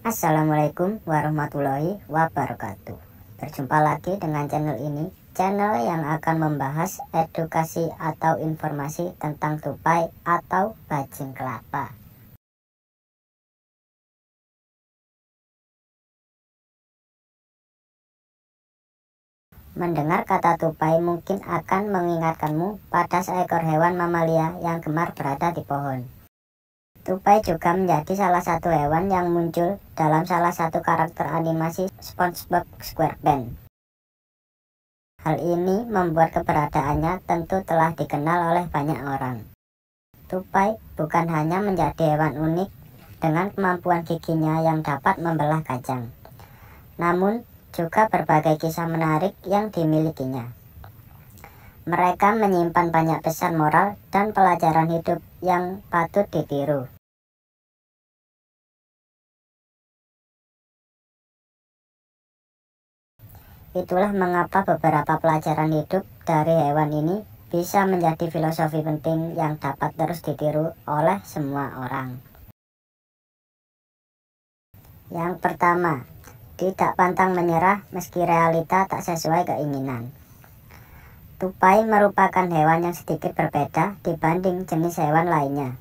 Assalamualaikum warahmatullahi wabarakatuh. Berjumpa lagi dengan channel ini, channel yang akan membahas edukasi atau informasi tentang tupai atau bajing kelapa. Mendengar kata tupai mungkin akan mengingatkanmu pada seekor hewan mamalia yang gemar berada di pohon. Tupai juga menjadi salah satu hewan yang muncul dalam salah satu karakter animasi SpongeBob SquarePants. Hal ini membuat keberadaannya tentu telah dikenal oleh banyak orang. Tupai bukan hanya menjadi hewan unik dengan kemampuan giginya yang dapat membelah kacang, namun juga berbagai kisah menarik yang dimilikinya. Mereka menyimpan banyak pesan moral dan pelajaran hidup yang patut ditiru. Itulah mengapa beberapa pelajaran hidup dari hewan ini bisa menjadi filosofi penting yang dapat terus ditiru oleh semua orang. Yang pertama, tidak pantang menyerah meski realita tak sesuai keinginan. Tupai merupakan hewan yang sedikit berbeda dibanding jenis hewan lainnya.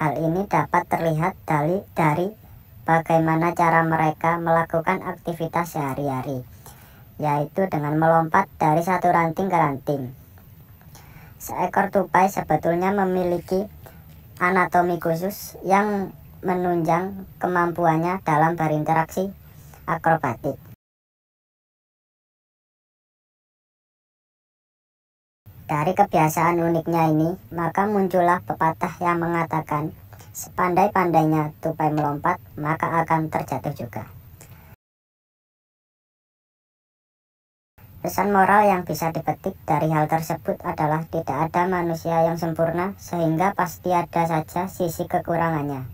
Hal ini dapat terlihat dari bagaimana cara mereka melakukan aktivitas sehari-hari, yaitu dengan melompat dari satu ranting ke ranting. Seekor tupai sebetulnya memiliki anatomi khusus yang menunjang kemampuannya dalam berinteraksi akrobatik. Dari kebiasaan uniknya ini, maka muncullah pepatah yang mengatakan, sepandai-pandainya tupai melompat, maka akan terjatuh juga. Pesan moral yang bisa dipetik dari hal tersebut adalah tidak ada manusia yang sempurna, sehingga pasti ada saja sisi kekurangannya,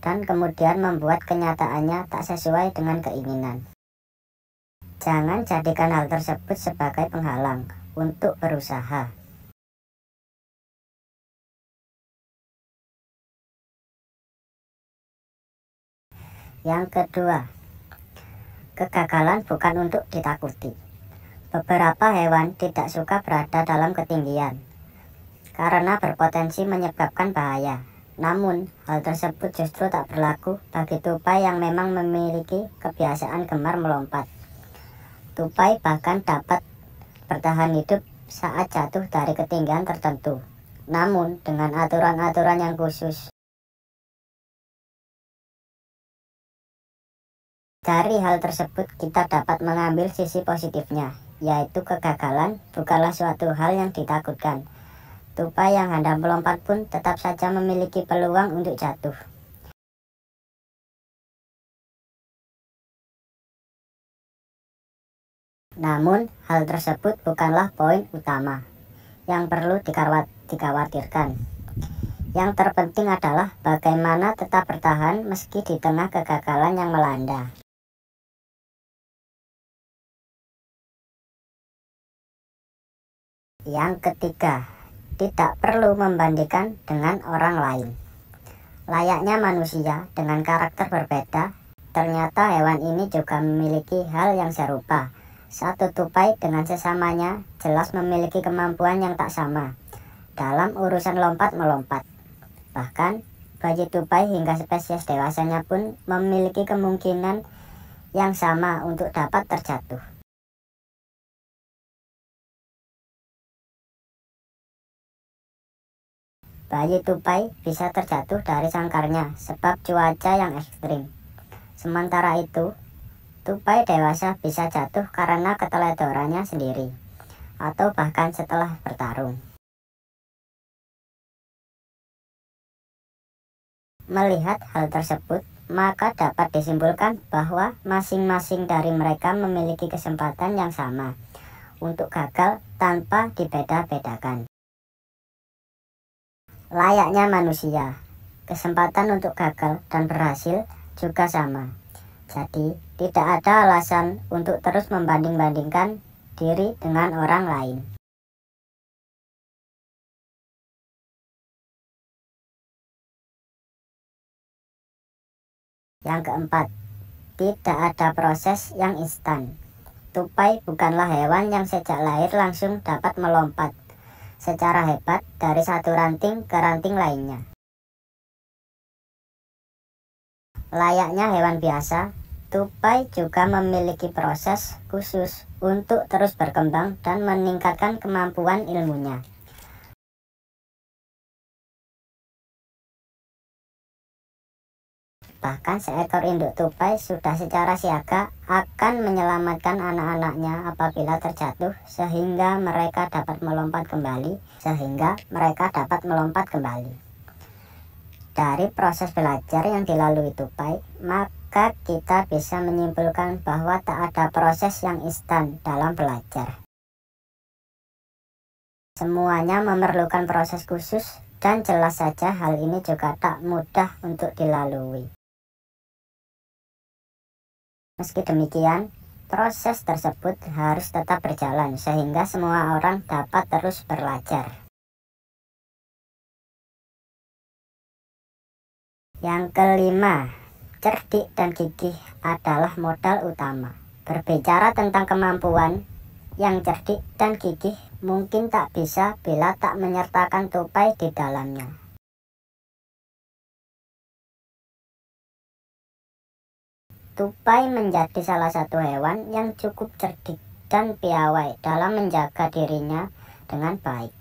dan kemudian membuat kenyataannya tak sesuai dengan keinginan. Jangan jadikan hal tersebut sebagai penghalang untuk berusaha. Yang kedua, kegagalan bukan untuk ditakuti. Beberapa hewan tidak suka berada dalam ketinggian karena berpotensi menyebabkan bahaya. Namun, hal tersebut justru tak berlaku bagi tupai yang memang memiliki kebiasaan gemar melompat. Tupai bahkan dapat bertahan hidup saat jatuh dari ketinggian tertentu, namun dengan aturan-aturan yang khusus. Dari hal tersebut kita dapat mengambil sisi positifnya, yaitu kegagalan bukanlah suatu hal yang ditakutkan. Tupai yang hendak melompat pun tetap saja memiliki peluang untuk jatuh. Namun, hal tersebut bukanlah poin utama yang perlu dikhawatirkan. Yang terpenting adalah bagaimana tetap bertahan meski di tengah kegagalan yang melanda. Yang ketiga, tidak perlu membandingkan dengan orang lain. Layaknya manusia dengan karakter berbeda, ternyata hewan ini juga memiliki hal yang serupa. Satu tupai dengan sesamanya jelas memiliki kemampuan yang tak sama dalam urusan lompat-melompat. Bahkan, bayi tupai hingga spesies dewasanya pun memiliki kemungkinan yang sama untuk dapat terjatuh. Bayi tupai bisa terjatuh dari sangkarnya sebab cuaca yang ekstrim. Sementara itu, tupai dewasa bisa jatuh karena keteledorannya sendiri, atau bahkan setelah bertarung. Melihat hal tersebut, maka dapat disimpulkan bahwa masing-masing dari mereka memiliki kesempatan yang sama untuk gagal tanpa dibeda-bedakan. Layaknya manusia, kesempatan untuk gagal dan berhasil juga sama. Jadi, tidak ada alasan untuk terus membanding-bandingkan diri dengan orang lain. Yang keempat, tidak ada proses yang instan. Tupai bukanlah hewan yang sejak lahir langsung dapat melompat secara hebat dari satu ranting ke ranting lainnya. Layaknya hewan biasa, tupai juga memiliki proses khusus untuk terus berkembang dan meningkatkan kemampuan ilmunya. Bahkan seekor induk tupai sudah secara siaga akan menyelamatkan anak-anaknya apabila terjatuh sehingga mereka dapat melompat kembali. Dari proses belajar yang dilalui tupai, maka kita bisa menyimpulkan bahwa tak ada proses yang instan dalam belajar. Semuanya memerlukan proses khusus dan jelas saja hal ini juga tak mudah untuk dilalui. Meski demikian, proses tersebut harus tetap berjalan sehingga semua orang dapat terus belajar. Yang kelima, cerdik dan gigih adalah modal utama. Berbicara tentang kemampuan, yang cerdik dan gigih mungkin tak bisa bila tak menyertakan tupai di dalamnya. Tupai menjadi salah satu hewan yang cukup cerdik dan piawai dalam menjaga dirinya dengan baik.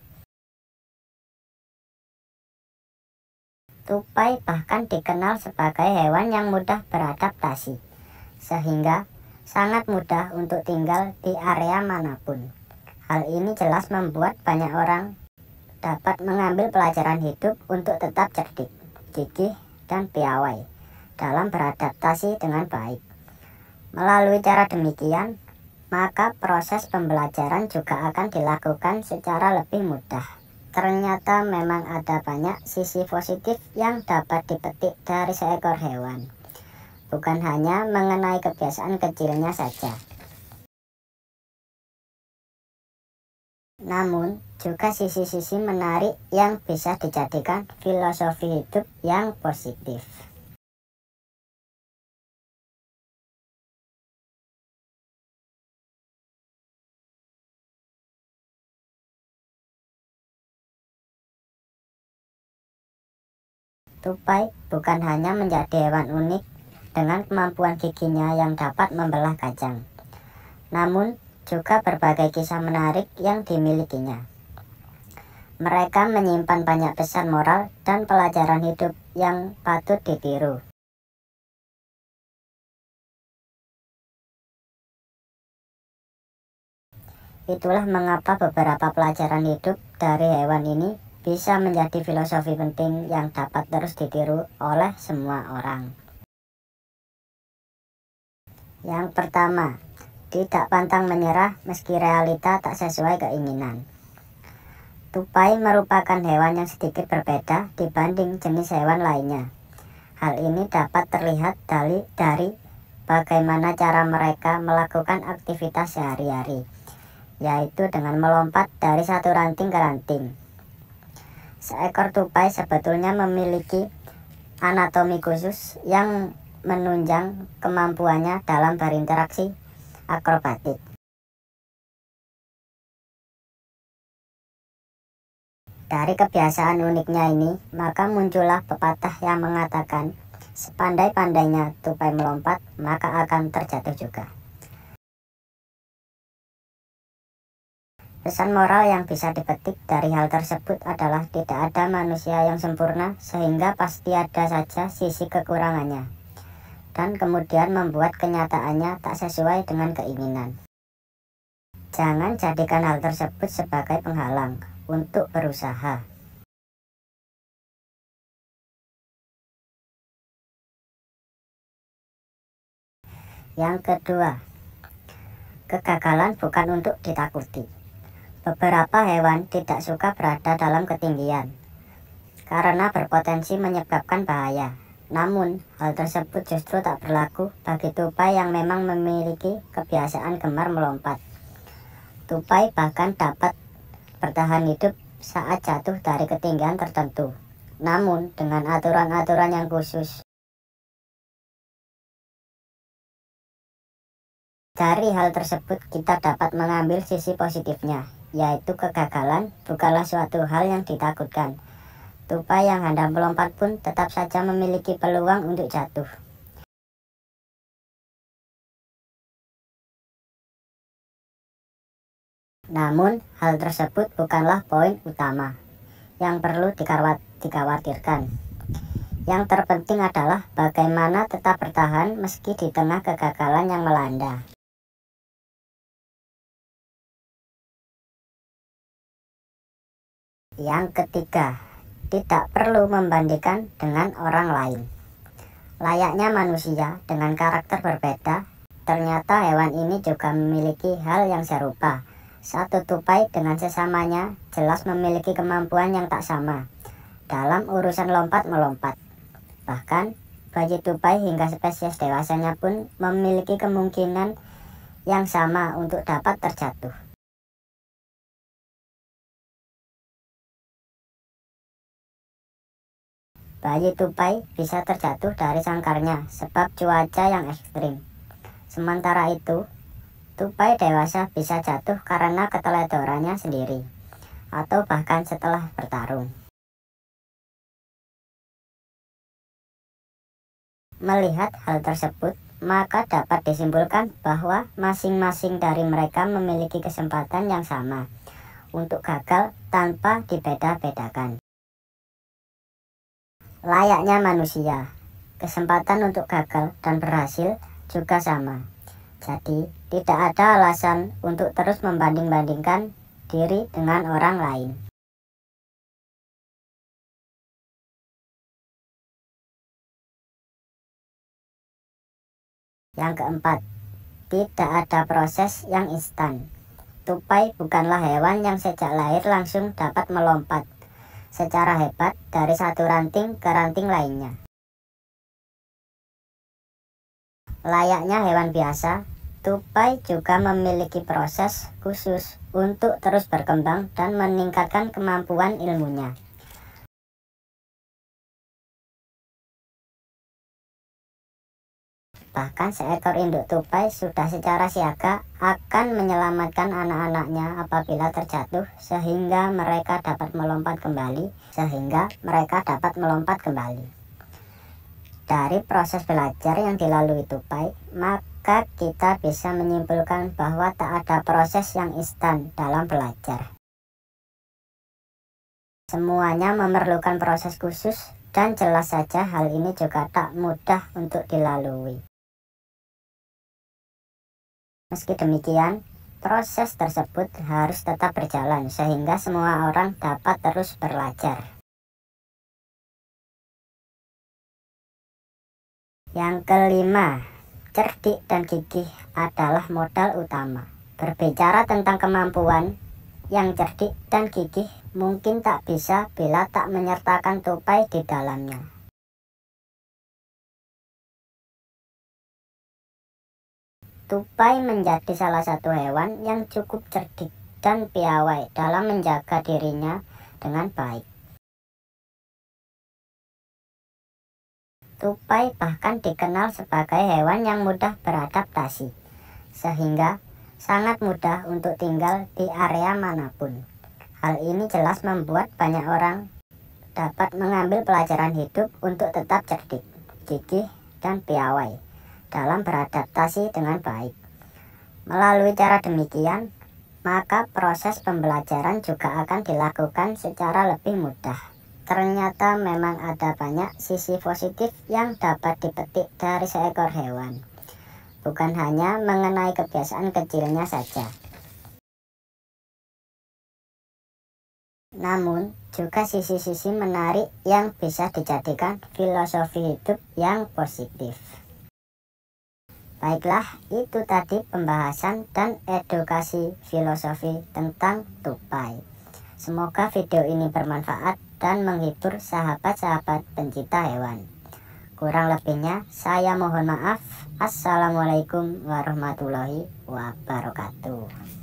Tupai bahkan dikenal sebagai hewan yang mudah beradaptasi, sehingga sangat mudah untuk tinggal di area manapun. Hal ini jelas membuat banyak orang dapat mengambil pelajaran hidup untuk tetap cerdik, gigih, dan piawai dalam beradaptasi dengan baik. Melalui cara demikian, maka proses pembelajaran juga akan dilakukan secara lebih mudah. Ternyata memang ada banyak sisi positif yang dapat dipetik dari seekor hewan, bukan hanya mengenai kebiasaan kecilnya saja. Namun, juga sisi-sisi menarik yang bisa dijadikan filosofi hidup yang positif. Tupai bukan hanya menjadi hewan unik dengan kemampuan giginya yang dapat membelah kacang, namun juga berbagai kisah menarik yang dimilikinya. Mereka menyimpan banyak pesan moral dan pelajaran hidup yang patut ditiru. Itulah mengapa beberapa pelajaran hidup dari hewan ini bisa menjadi filosofi penting yang dapat terus ditiru oleh semua orang. Yang pertama, tidak pantang menyerah meski realita tak sesuai keinginan. Tupai merupakan hewan yang sedikit berbeda dibanding jenis hewan lainnya. Hal ini dapat terlihat dari bagaimana cara mereka melakukan aktivitas sehari-hari, yaitu dengan melompat dari satu ranting ke ranting. Seekor tupai sebetulnya memiliki anatomi khusus yang menunjang kemampuannya dalam berinteraksi akrobatik. Dari kebiasaan uniknya ini, maka muncullah pepatah yang mengatakan, sepandai-pandainya tupai melompat, maka akan terjatuh juga. Pesan moral yang bisa dipetik dari hal tersebut adalah tidak ada manusia yang sempurna, sehingga pasti ada saja sisi kekurangannya, dan kemudian membuat kenyataannya tak sesuai dengan keinginan. Jangan jadikan hal tersebut sebagai penghalang untuk berusaha. Yang kedua, kegagalan bukan untuk ditakuti. Beberapa hewan tidak suka berada dalam ketinggian karena berpotensi menyebabkan bahaya. Namun, hal tersebut justru tak berlaku bagi tupai yang memang memiliki kebiasaan gemar melompat. Tupai bahkan dapat bertahan hidup saat jatuh dari ketinggian tertentu, namun dengan aturan-aturan yang khusus. Dari hal tersebut kita dapat mengambil sisi positifnya, yaitu kegagalan bukanlah suatu hal yang ditakutkan. Tupai yang hendak melompat pun tetap saja memiliki peluang untuk jatuh. Namun, hal tersebut bukanlah poin utama yang perlu dikhawatirkan. Yang terpenting adalah bagaimana tetap bertahan meski di tengah kegagalan yang melanda. Yang ketiga, tidak perlu membandingkan dengan orang lain. Layaknya manusia dengan karakter berbeda, ternyata hewan ini juga memiliki hal yang serupa. Satu tupai dengan sesamanya jelas memiliki kemampuan yang tak sama dalam urusan lompat-melompat. Bahkan, bayi tupai hingga spesies dewasanya pun memiliki kemungkinan yang sama untuk dapat terjatuh. Bayi tupai bisa terjatuh dari sangkarnya sebab cuaca yang ekstrim. Sementara itu, tupai dewasa bisa jatuh karena keteledorannya sendiri, atau bahkan setelah bertarung. Melihat hal tersebut, maka dapat disimpulkan bahwa masing-masing dari mereka memiliki kesempatan yang sama untuk gagal tanpa dibeda-bedakan. Layaknya manusia, kesempatan untuk gagal dan berhasil juga sama. Jadi, tidak ada alasan untuk terus membanding-bandingkan diri dengan orang lain. Yang keempat, tidak ada proses yang instan. Tupai bukanlah hewan yang sejak lahir langsung dapat melompat secara hebat dari satu ranting ke ranting lainnya. Layaknya hewan biasa, tupai juga memiliki proses khusus untuk terus berkembang dan meningkatkan kemampuan ilmunya. Bahkan seekor induk tupai sudah secara siaga akan menyelamatkan anak-anaknya apabila terjatuh sehingga mereka dapat melompat kembali. Dari proses belajar yang dilalui tupai, maka kita bisa menyimpulkan bahwa tak ada proses yang instan dalam belajar. Semuanya memerlukan proses khusus dan jelas saja hal ini juga tak mudah untuk dilalui. Meski demikian, proses tersebut harus tetap berjalan sehingga semua orang dapat terus belajar. Yang kelima, cerdik dan gigih adalah modal utama. Berbicara tentang kemampuan, yang cerdik dan gigih mungkin tak bisa bila tak menyertakan tupai di dalamnya. Tupai menjadi salah satu hewan yang cukup cerdik dan piawai dalam menjaga dirinya dengan baik. Tupai bahkan dikenal sebagai hewan yang mudah beradaptasi, sehingga sangat mudah untuk tinggal di area manapun. Hal ini jelas membuat banyak orang dapat mengambil pelajaran hidup untuk tetap cerdik, gigih, dan piawai dalam beradaptasi dengan baik. Melalui cara demikian, maka proses pembelajaran juga akan dilakukan secara lebih mudah. Ternyata memang ada banyak sisi positif yang dapat dipetik dari seekor hewan, bukan hanya mengenai kebiasaan kecilnya saja. Namun, juga sisi-sisi menarik yang bisa dijadikan filosofi hidup yang positif. Baiklah, itu tadi pembahasan dan edukasi filosofi tentang tupai. Semoga video ini bermanfaat dan menghibur sahabat-sahabat pencinta hewan. Kurang lebihnya, saya mohon maaf. Assalamualaikum warahmatullahi wabarakatuh.